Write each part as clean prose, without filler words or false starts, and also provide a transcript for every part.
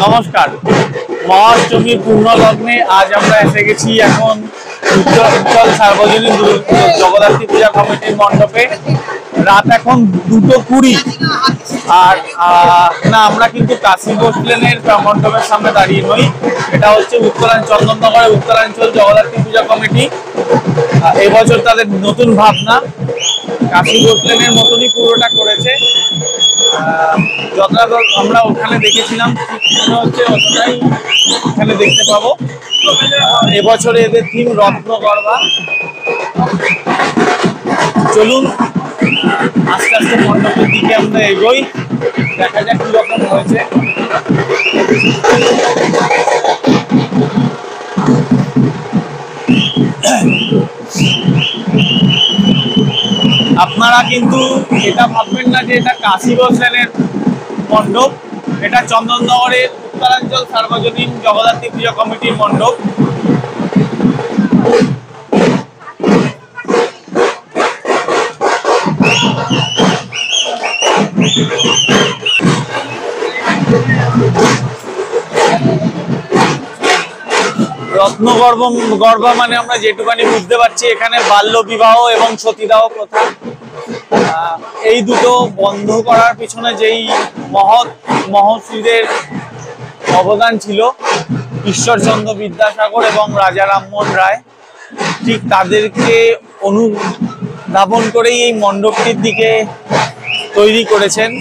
নমস্কার। মহাষ্টমী পূর্ণ লগ্নে আজ আমরা এসে গেছি এখন উজ্জ্বল সার্বজনীন জগদ্ধাত্রী পূজা কমিটির মণ্ডপে। রাত এখন 2:20 আর না, আমরা কিন্তু কাশী বোস লেনের মণ্ডপের সামনে দাঁড়িয়ে নই। এটা হচ্ছে চন্দননগরের উত্তরাঞ্চল জগদ্ধাত্রী পূজা কমিটি। এবছর তাদের নতুন ভাবনা, কাশী বোস লেনের মতনই পুরোটা করেছে। যতটা আমরা ওখানে দেখেছিলাম মনে হচ্ছে অতটাই এখানে দেখতে পাবো। এবছরে এদের থিম রত্নগর্ভা। চলুন আস্তে আস্তে মণ্ডপের দিকে আমরা এগোই, দেখা যাক কি রকম হয়েছে। আপনারা কিন্তু এটা ভাববেন না যে এটা কাশী বোস লেনের মণ্ডপ, এটা চন্দননগরের উত্তরাঞ্চল সার্বজনীন জগদ্ধাত্রী পূজা কমিটির মণ্ডপ। রত্নগর্ভা মানে আমরা যেটুকানি বুঝতে পারছি এখানে বাল্য বিবাহ এবং সতীদাহ প্রথা, এই দুটো বন্ধ করার পিছনে যেই মহর্ষিদের অবদান ছিল, ঈশ্বরচন্দ্র বিদ্যাসাগর এবং রাজা রামমোহন রায়, ঠিক তাদেরকে অনুধাবন করেই এই মণ্ডপটির দিকে তৈরি করেছেন।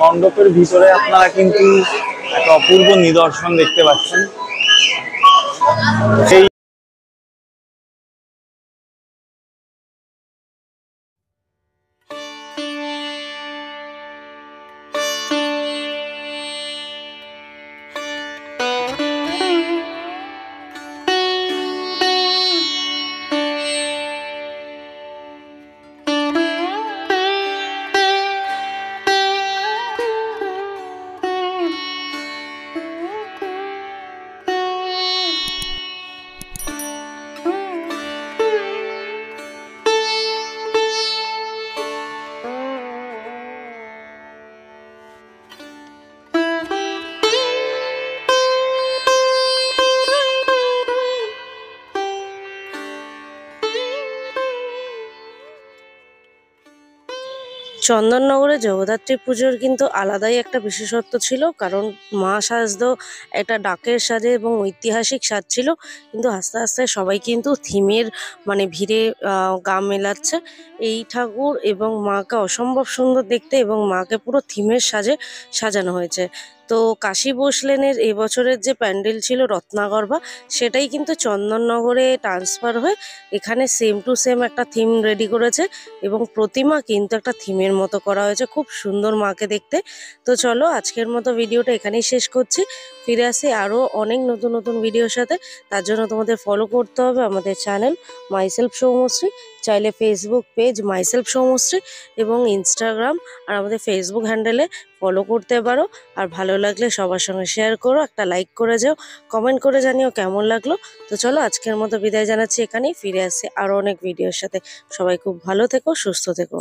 মণ্ডপের ভিতরে আপনারা কিন্তু একটা অপূর্ব নিদর্শন দেখতে পাচ্ছেন। সেই চন্দননগরে জগদ্ধাত্রী পুজোর কিন্তু আলাদাই একটা বিশেষত্ব ছিল, কারণ মা সাজতো একটা ডাকের সাজে এবং ঐতিহাসিক সাজ ছিল। কিন্তু আস্তে আস্তে সবাই কিন্তু থিমের ভিড়ে গা মেলাচ্ছে। এই ঠাকুর এবং মাকে অসম্ভব সুন্দর দেখতে এবং মাকে পুরো থিমের সাজে সাজানো হয়েছে। তো কাশী বোস লেনের এবছরের যে প্যান্ডেল ছিল রত্নগর্ভা, সেটাই কিন্তু চন্দননগরে ট্রান্সফার হয়ে এখানে সেম টু সেম একটা থিম রেডি করেছে এবং প্রতিমা কিন্তু একটা থিমের মতো করা হয়েছে, খুব সুন্দর মাকে দেখতে। তো চলো আজকের মতো ভিডিওটা এখানেই শেষ করছি। ফিরে আসি আরও অনেক নতুন নতুন ভিডিওর সাথে। তার জন্য তোমাদের ফলো করতে হবে আমাদের চ্যানেল মাইসেলফ সৌমশ্রী, চাইলে ফেসবুক পেজ মাইসেলফ সৌমশ্রী এবং ইনস্টাগ্রাম আর আমাদের ফেসবুক হ্যান্ডেলে ফলো করতে পারো। আর ভালো লাগলে সবার সঙ্গে শেয়ার করো, একটা লাইক করে যাও, কমেন্ট করে জানিও কেমন লাগলো। তো চলো আজকের মতো বিদায় জানাচ্ছি এখানেই। ফিরে আসছি আরও অনেক ভিডিওর সাথে। সবাই খুব ভালো থেকো, সুস্থ থেকো।